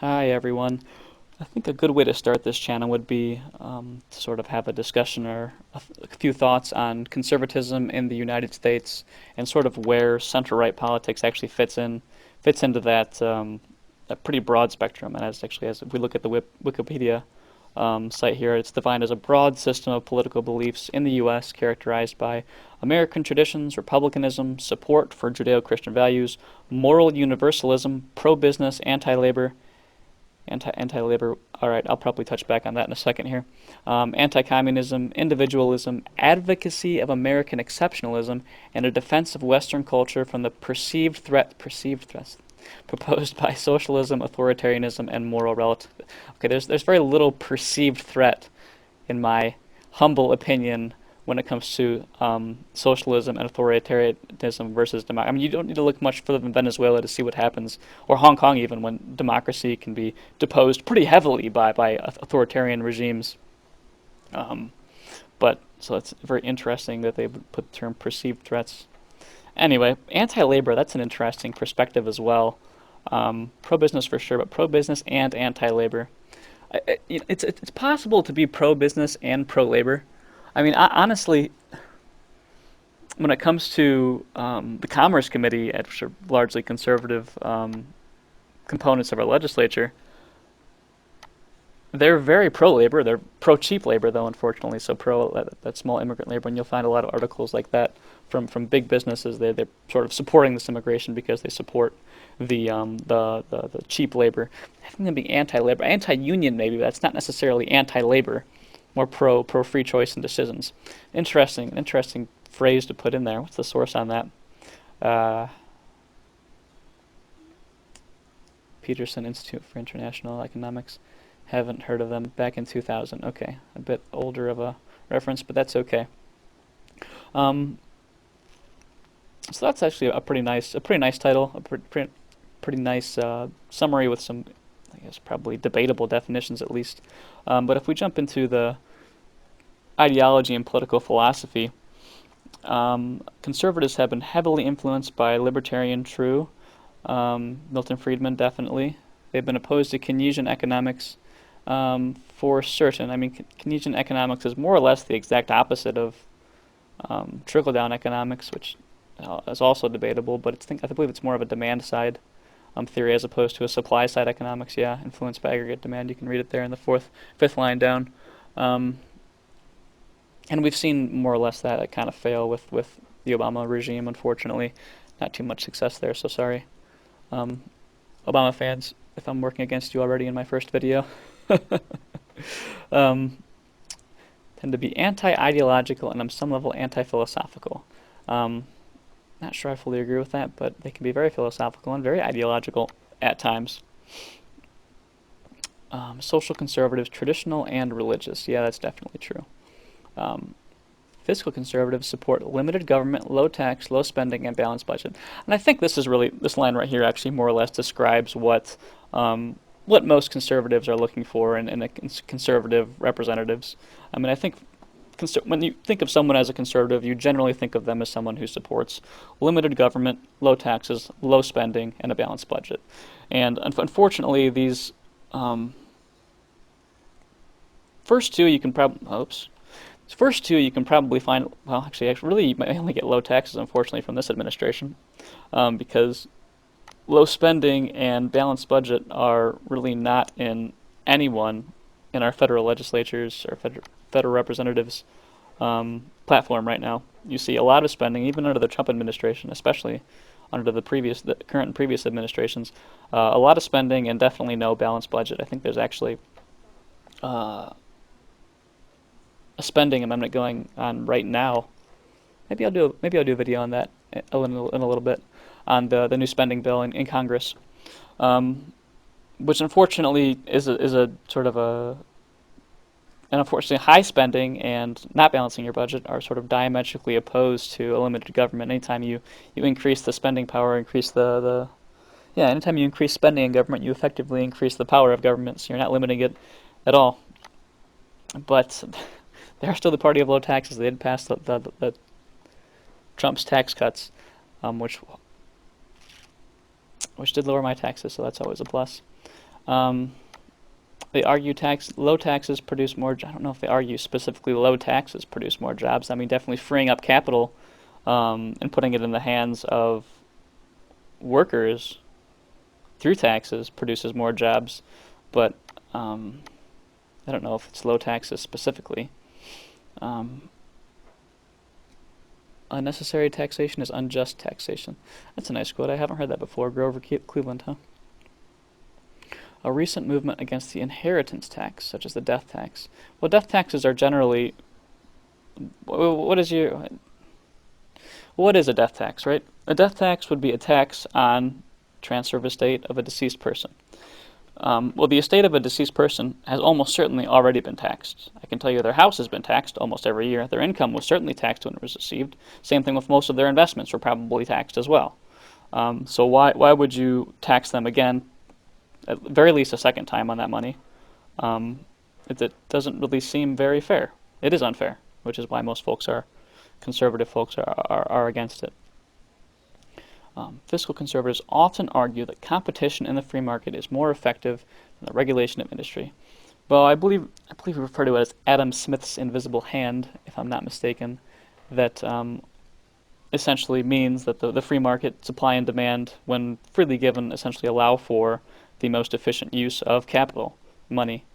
Hi everyone. I think a good way to start this channel would be to sort of have a discussion or a few thoughts on conservatism in the United States and sort of where center-right politics actually fits into that pretty broad spectrum. And as if we look at the Wikipedia site here, it's defined as a broad system of political beliefs in the U.S. characterized by American traditions, republicanism, support for Judeo-Christian values, moral universalism, pro-business, anti-labor, anti-labor. All right, I'll probably touch back on that in a second here. Anti-communism, individualism, advocacy of American exceptionalism, and a defense of Western culture from the perceived threats proposed by socialism, authoritarianism, and moral relativism. Okay, there's very little perceived threat in my humble opinion when it comes to socialism and authoritarianism versus democracy. I mean, you don't need to look much further than Venezuela to see what happens, or Hong Kong even, when democracy can be deposed pretty heavily by authoritarian regimes. Um, but so it's very interesting that they put the term perceived threats. Anyway, anti-labor, that's an interesting perspective as well. Pro-business for sure, but pro-business and anti-labor. It's possible to be pro-business and pro-labor. I mean, honestly, when it comes to the Commerce Committee, which are largely conservative components of our legislature, they're very pro-labor. They're pro-cheap labor, though, unfortunately. So that small immigrant labor, and you'll find a lot of articles like that from big businesses. They're sort of supporting this immigration because they support the cheap labor. I think they'd be anti-labor, anti-union maybe. But that's not necessarily anti-labor. More pro free choice and decisions. Interesting phrase to put in there. What's the source on that? Uh, Peterson Institute for International Economics. Haven't heard of them. Back in 2000. Okay, a bit older of a reference, but that's okay. Um, so that's actually a pretty nice title, pretty nice summary with some, I guess, probably debatable definitions at least. But if we jump into the ideology and political philosophy, conservatives have been heavily influenced by libertarian true, Milton Friedman definitely. They've been opposed to Keynesian economics for certain. I mean, Keynesian economics is more or less the exact opposite of trickle-down economics, which is also debatable, but I believe it's more of a demand-side theory as opposed to a supply-side economics. Yeah, influenced by aggregate demand. You can read it there in the fifth line down. Um, and we've seen more or less that kind of fail with the Obama regime, unfortunately. Not too much success there, so sorry. Um, Obama fans, if I'm working against you already in my first video. um, Tend to be anti-ideological and on some level anti-philosophical. Um, Not sure I fully agree with that, but they can be very philosophical and very ideological at times. Social conservatives, traditional and religious. Yeah, that's definitely true. Um, Fiscal conservatives support limited government, low tax, low spending, and balanced budget. And I think this line right here actually more or less describes what most conservatives are looking for in conservative representatives. I mean, I think when you think of someone as a conservative, you generally think of them as someone who supports limited government, low taxes, low spending, and a balanced budget. And unfortunately, these um, first two you can probably find. Well, actually, really, you might only get low taxes, unfortunately, from this administration, because low spending and balanced budget are really not in anyone in our federal legislatures or federal representatives platform right now. You see a lot of spending, even under the Trump administration, especially under the current and previous administrations. A lot of spending and definitely no balanced budget. I think there's actually uh, a spending amendment going on right now. Maybe I'll do a video on that in a little bit on the new spending bill in Congress, um, which unfortunately is a sort of a and unfortunately, high spending and not balancing your budget are sort of diametrically opposed to a limited government. Anytime you increase the spending power, anytime you increase spending in government, you effectively increase the power of government, so you're not limiting it at all. But they're still the party of low taxes. They did pass the Trump's tax cuts, which did lower my taxes, so that's always a plus. Um, they argue low taxes produce more. I don't know if they argue specifically low taxes produce more jobs. I mean, definitely freeing up capital and putting it in the hands of workers through taxes produces more jobs. But um, I don't know if it's low taxes specifically. Um, Unnecessary taxation is unjust taxation. That's a nice quote. I haven't heard that before. Grover Cleveland, huh? A recent movement against the inheritance tax, such as the death tax. Well, death taxes are generally. What is your? What is a death tax, right? A death tax would be a tax on transfer of estate of a deceased person. Well, the estate of a deceased person has almost certainly already been taxed. I can tell you their house has been taxed almost every year. Their income was certainly taxed when it was received. Same thing with most of their investments were probably taxed as well. So why would you tax them again, at very least a second time on that money? Um, it doesn't really seem very fair. It is unfair, which is why most conservative folks are against it. Fiscal conservatives often argue that competition in the free market is more effective than the regulation of industry. Well, I believe we refer to it as Adam Smith's invisible hand, if I'm not mistaken, that essentially means that the free market supply and demand, when freely given, essentially allow for the most efficient use of money,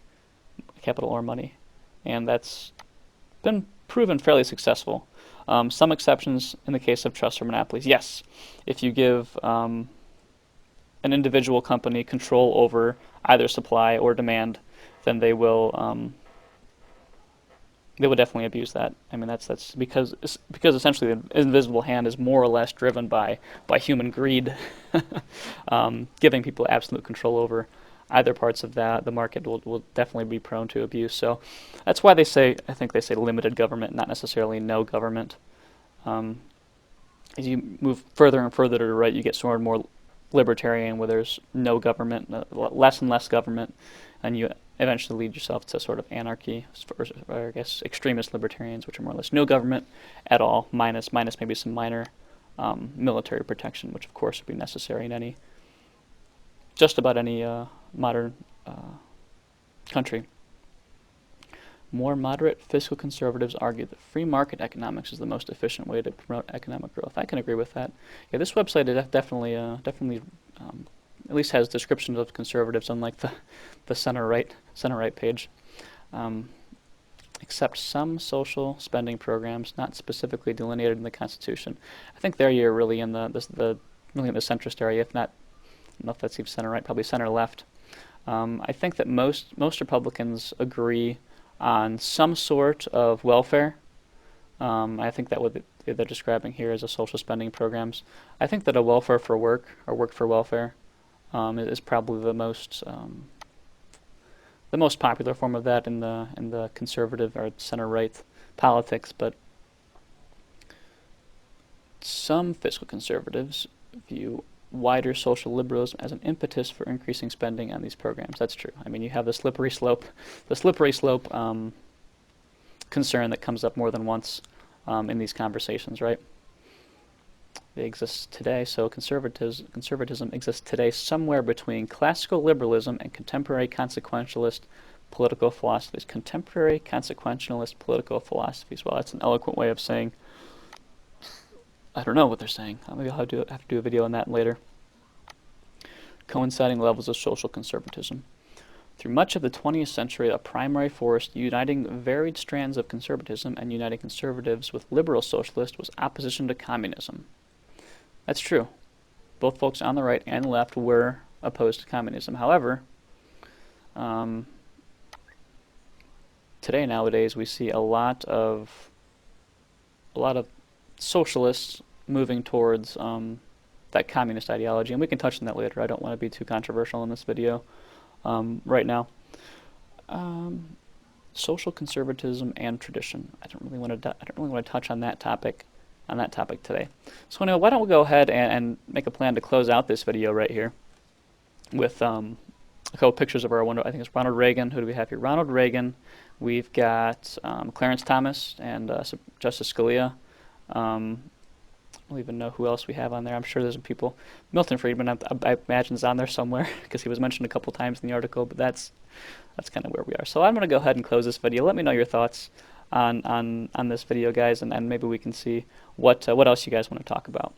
capital or money, and that's been proven fairly successful. Some exceptions in the case of trusts or monopolies. Yes, if you give an individual company control over either supply or demand, then they will definitely abuse that. I mean, that's because essentially the invisible hand is more or less driven by human greed, giving people absolute control over either parts of the market will definitely be prone to abuse. So that's why I think they say limited government, not necessarily no government. Um, as you move further and further to the right, you get more and more libertarian, where there's no government, less and less government, and you eventually lead yourself to sort of anarchy, or I guess extremist libertarians, which are more or less no government at all, minus maybe some minor military protection, which of course would be necessary in just about any modern country. More moderate fiscal conservatives argue that free market economics is the most efficient way to promote economic growth. I can agree with that. Yeah, this website definitely at least has descriptions of conservatives, unlike the center right page. Um, Except some social spending programs not specifically delineated in the Constitution. I think there you're really in the really in the centrist area, if not, I don't know if that's even center right, probably center left. I think that most Republicans agree on some sort of welfare. I think that what they're describing here is a social spending programs. I think that a welfare for work or work for welfare is probably the most popular form of that in the conservative or center right politics. But some fiscal conservatives view wider social liberalism as an impetus for increasing spending on these programs. That's true. I mean, you have the slippery slope concern that comes up more than once in these conversations, right? They exist today, so conservatism exists today somewhere between classical liberalism and contemporary consequentialist political philosophies. Contemporary consequentialist political philosophies. Well, that's an eloquent way of saying I don't know what they're saying. Maybe I'll have to do a video on that later. Coinciding levels of social conservatism. Through much of the 20th century, a primary force uniting varied strands of conservatism and uniting conservatives with liberal socialists was opposition to communism. That's true. Both folks on the right and left were opposed to communism. However, nowadays, we see a lot of socialists moving towards that communist ideology, and we can touch on that later. I don't want to be too controversial in this video right now. Social conservatism and tradition. I don't really want to touch on that topic today. So anyway, why don't we go ahead and make a plan to close out this video right here with a couple pictures of our one. I think it's Ronald Reagan. Who do we have here? Ronald Reagan. We've got Clarence Thomas and Justice Scalia. don't even know who else we have on there. I'm sure there's some people. Milton Friedman, I imagine, is on there somewhere because he was mentioned a couple times in the article. But that's kind of where we are. So I'm going to go ahead and close this video. Let me know your thoughts on this video, guys, and maybe we can see what else you guys want to talk about.